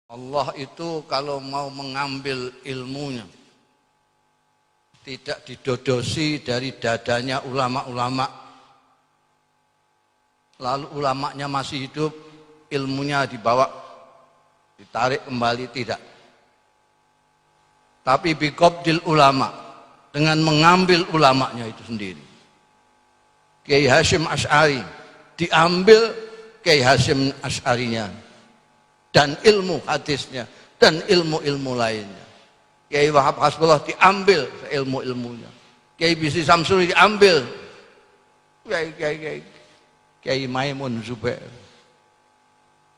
Allah itu kalau mau mengambil ilmunya tidak didodosi dari dadanya ulama-ulama, lalu ulamanya masih hidup, ilmunya dibawa, ditarik kembali, tidak. Tapi biqabdil ulama, dengan mengambil ulamanya itu sendiri. Kiai Hasyim Asy'ari diambil Kiai Hasyim Asy'arinya dan ilmu hadisnya dan ilmu-ilmu lainnya. Kiai Wahab Hasbullah diambil ilmu-ilmunya. Kiai Bisri Samsuri diambil Kiai Maimun Zubair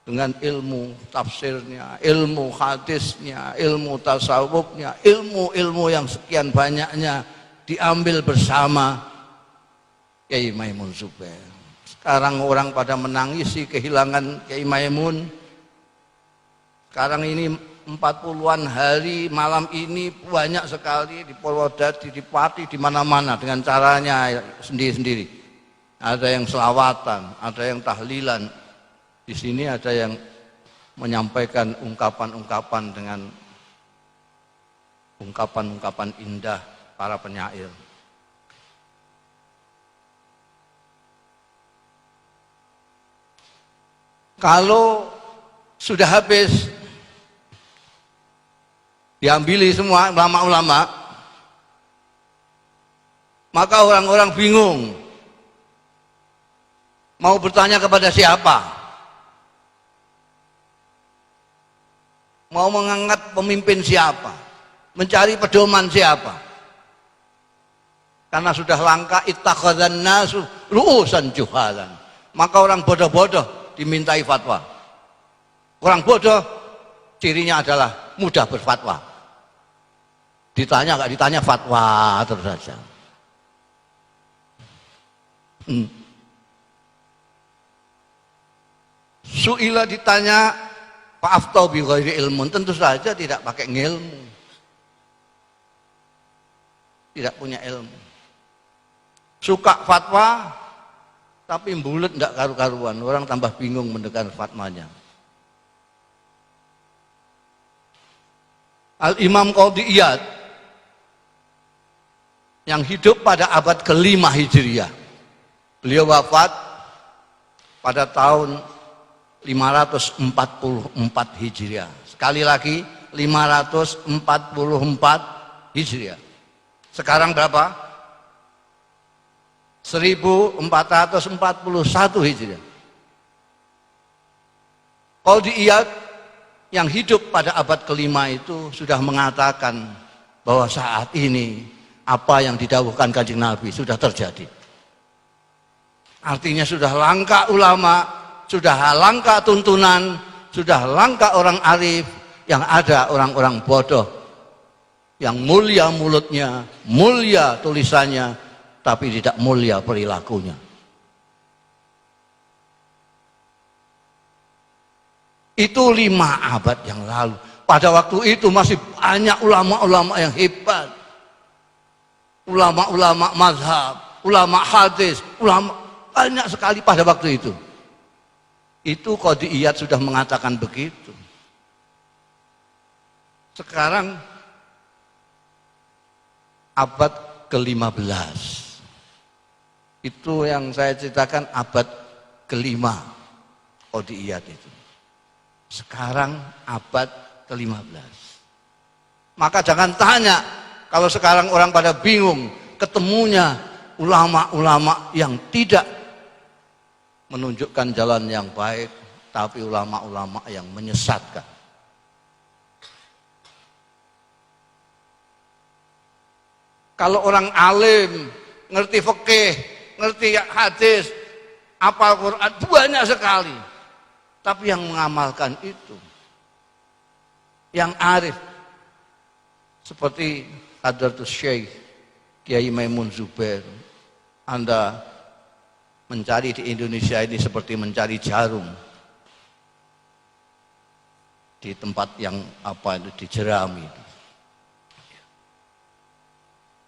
dengan ilmu tafsirnya, ilmu hadisnya, ilmu tasawufnya, ilmu-ilmu yang sekian banyaknya diambil bersama Kiai Maimun Zubair. Sekarang orang pada menangisi kehilangan Kiai Maimun. Sekarang ini 40-an hari malam ini banyak sekali di Purwodadi, di Pati, di mana-mana dengan caranya sendiri-sendiri. Ada yang selawatan, ada yang tahlilan. Di sini ada yang menyampaikan ungkapan-ungkapan dengan ungkapan-ungkapan indah para penyair. Kalau sudah habis diambili semua ulama-ulama, maka orang-orang bingung mau bertanya kepada siapa, mau mengangkat pemimpin siapa, mencari pedoman siapa, karena sudah langka ittakhadzan nasu ru'usan juhalan, maka orang bodoh-bodoh dimintai fatwa. Orang bodoh cirinya adalah mudah berfatwa. Ditanya nggak ditanya fatwa terus saja. Su'ila ditanya Pak Aftau bi ghairi ilmun, tentu saja tidak pakai ilmu. Tidak punya ilmu. Suka fatwa tapi bulet enggak karu-karuan, orang tambah bingung mendengar fatwanya. Al-Imam Qadhi Iyad yang hidup pada abad ke-5 Hijriah. Beliau wafat pada tahun 544 Hijriah. Sekali lagi 544 Hijriah. Sekarang berapa? 1441 Hijriah. Qadhi Iyad yang hidup pada abad ke-5 itu sudah mengatakan bahwa saat ini apa yang didhawuhkan Kanjeng Nabi sudah terjadi. Artinya sudah langka ulama, sudah langka tuntunan, sudah langka orang arif, yang ada orang-orang bodoh yang mulia mulutnya, mulia tulisannya, tapi tidak mulia perilakunya. Itu 5 abad yang lalu. Pada waktu itu masih banyak ulama-ulama yang hebat. Ulama-ulama mazhab, ulama hadis, ulama banyak sekali pada waktu itu. Itu Qadhi Iyad sudah mengatakan begitu. Sekarang abad ke-15. Itu yang saya ceritakan abad ke-5 Qadhi Iyad itu. Sekarang abad ke-15. Maka jangan tanya kalau sekarang orang pada bingung ketemunya ulama-ulama yang tidak menunjukkan jalan yang baik, tapi ulama-ulama yang menyesatkan. Kalau orang alim, ngerti fikih, ngerti hadis, hafal Quran banyak sekali. Tapi yang mengamalkan itu, yang arif, seperti Hadratus Syekh Kiai Maimun Zubair, Anda mencari di Indonesia ini seperti mencari jarum di tempat yang di jerami.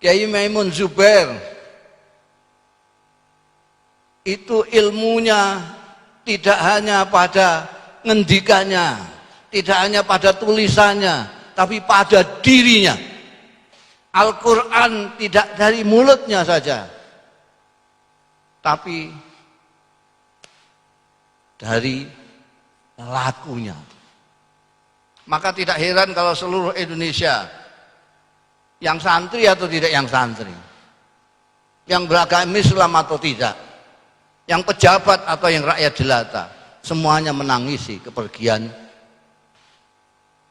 Kiai Maimun Zubair itu ilmunya tidak hanya pada ngendikannya, tidak hanya pada tulisannya, tapi pada dirinya. Al-Quran tidak dari mulutnya saja, tapi dari lakunya. Maka tidak heran kalau seluruh Indonesia, yang santri atau tidak yang santri, yang beragama Islam atau tidak, yang pejabat atau yang rakyat jelata, semuanya menangisi kepergian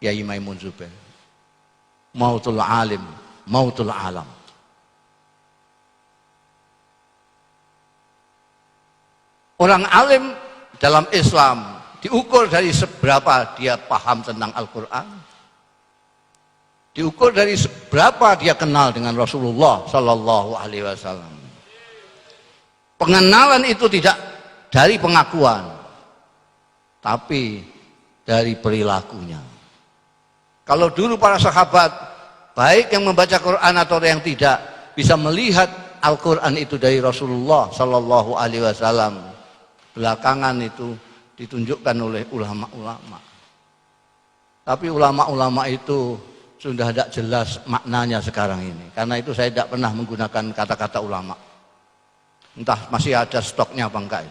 Kiai Maimun Zubair. Mautul alim, mautul alam. Orang alim dalam Islam diukur dari seberapa dia paham tentang Al-Quran, diukur dari seberapa dia kenal dengan Rasulullah Sallallahu Alaihi Wasallam. Pengenalan itu tidak dari pengakuan, tapi dari perilakunya. Kalau dulu para sahabat, baik yang membaca Quran atau yang tidak, bisa melihat Al-Quran itu dari Rasulullah Sallallahu Alaihi Wasallam, belakangan itu ditunjukkan oleh ulama-ulama. Tapi ulama-ulama itu sudah tidak jelas maknanya sekarang ini. Karena itu saya tidak pernah menggunakan kata-kata ulama. Entah masih ada stoknya apa enggak.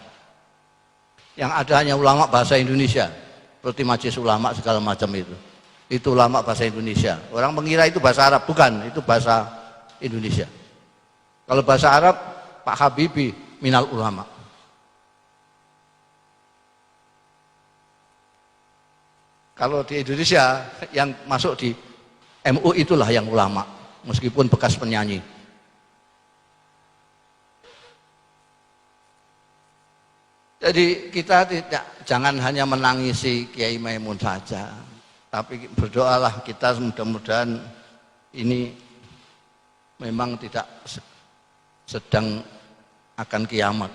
Yang ada hanya ulama bahasa Indonesia, seperti majelis ulama segala macam itu. Itu ulama bahasa Indonesia. Orang mengira itu bahasa Arab, bukan, itu bahasa Indonesia. Kalau bahasa Arab, Pak Habibie minal ulama. Kalau di Indonesia yang masuk di MU itulah yang ulama, meskipun bekas penyanyi. Jadi kita jangan hanya menangisi Kiai Maimun saja, tapi berdoalah kita, mudah-mudahan ini memang tidak sedang akan kiamat.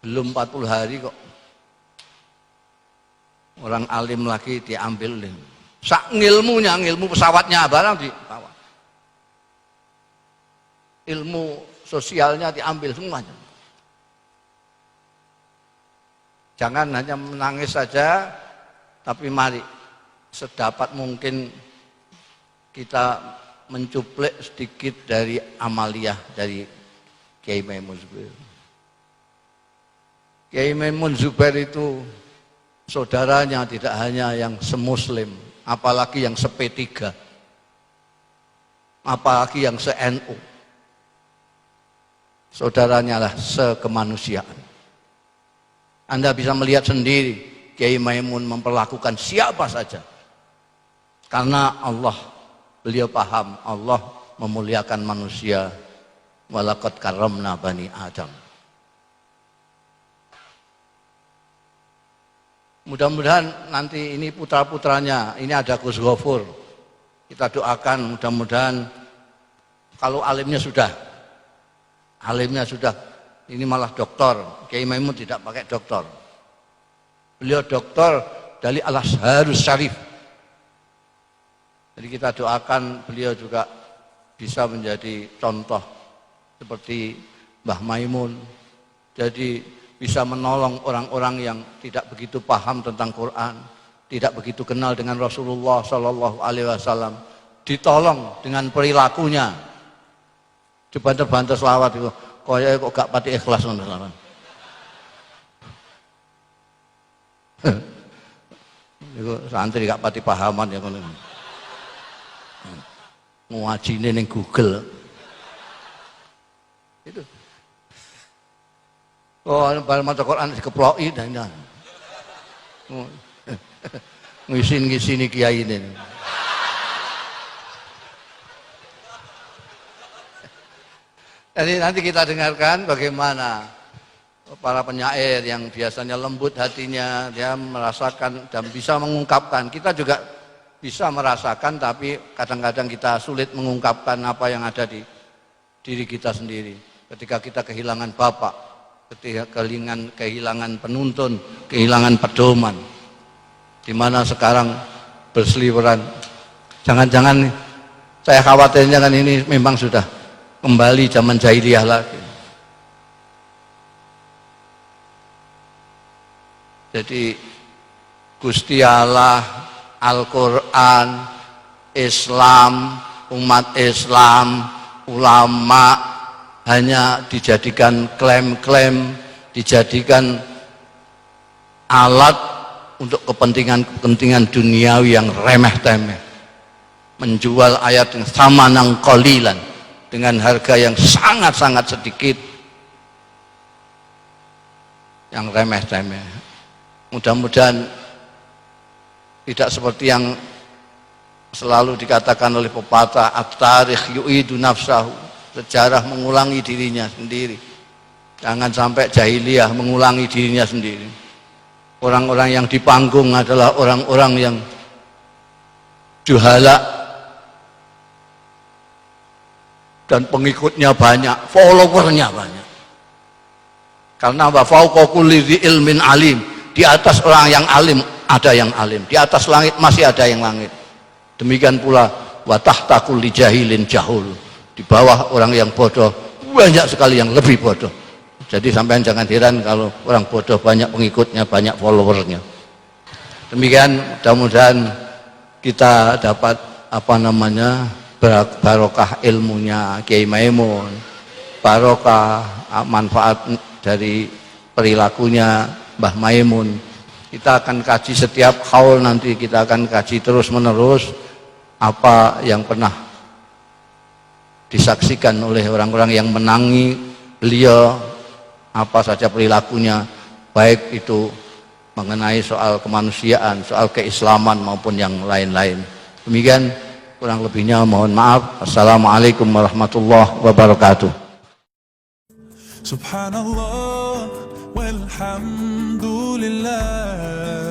Belum 40 hari kok. Orang alim lagi diambil, sak ngilmunya, ngilmu pesawatnya barang dibawa, ilmu sosialnya diambil semuanya. Jangan hanya menangis saja, tapi mari sedapat mungkin kita mencuplik sedikit dari amaliyah dari Kiai Maimun Zubair. Kiai Maimun Zubair itu saudaranya tidak hanya yang semuslim, apalagi yang se-P3, apalagi yang se-NU. Saudaranya lah sekemanusiaan. Anda bisa melihat sendiri Kiai Maimun memperlakukan siapa saja. Karena Allah, beliau paham Allah memuliakan manusia. Walaqad karramna bani Adam. Mudah-mudahan nanti ini putra-putranya, ini ada Gus Ghafur. Kita doakan mudah-mudahan kalau alimnya sudah, ini malah doktor. Kiai Maimun tidak pakai doktor. Beliau doktor dari Al-Azharus Syarif. Jadi kita doakan beliau juga bisa menjadi contoh seperti Mbah Maimun. Jadi bisa menolong orang-orang yang tidak begitu paham tentang Quran, tidak begitu kenal dengan Rasulullah Sallallahu Alaihi Wasallam, ditolong dengan perilakunya. Dibanter-banter selawat itu, kok gak pati ikhlas selawat. Itu santri gak pati pahaman ya kono. Ngajine ning Google. Itu. Oh, bal maca Quran dikeploki dan ngisin-ngisini kiai ini. Jadi nanti kita dengarkan bagaimana para penyair yang biasanya lembut hatinya, dia merasakan dan bisa mengungkapkan. Kita juga bisa merasakan, tapi kadang-kadang kita sulit mengungkapkan apa yang ada di diri kita sendiri. Ketika kita kehilangan bapak, ketika kehilangan penuntun, kehilangan pedoman, di mana sekarang berseliweran. Jangan-jangan saya khawatirnya kan ini memang sudah kembali zaman jahiliyah lagi. Jadi Gusti Allah, Al-Quran, Islam, umat Islam, ulama hanya dijadikan klaim-klaim, dijadikan alat untuk kepentingan-kepentingan duniawi yang remeh-temeh. Menjual ayat yang samanan qalilan dengan harga yang sangat-sangat sedikit, yang remeh-temeh. Mudah-mudahan tidak seperti yang selalu dikatakan oleh pepatah, at-tarikh yu'idu nafsahu, sejarah mengulangi dirinya sendiri. Jangan sampai jahiliyah mengulangi dirinya sendiri. Orang-orang yang di panggung adalah orang-orang yang juhala dan pengikutnya banyak, followernya banyak. Karena wa fauqa kulli dzi ilmin alim, di atas orang yang alim ada yang alim, di atas langit masih ada yang langit. Demikian pula wa tahta kulli jahilin jahul, di bawah orang yang bodoh banyak sekali yang lebih bodoh. Jadi sampean jangan heran kalau orang bodoh banyak pengikutnya, banyak followernya. Demikian, mudah-mudahan kita dapat barokah ilmunya Kiai Maimun, barokah manfaat dari perilakunya Mbah Maimun. Kita akan kaji setiap haul, nanti kita akan kaji terus menerus apa yang pernah disaksikan oleh orang-orang yang menangi beliau, apa saja perilakunya, baik itu mengenai soal kemanusiaan, soal keislaman maupun yang lain-lain. Demikian, kurang lebihnya mohon maaf. Assalamualaikum warahmatullahi wabarakatuh. Subhanallah walhamdulillah.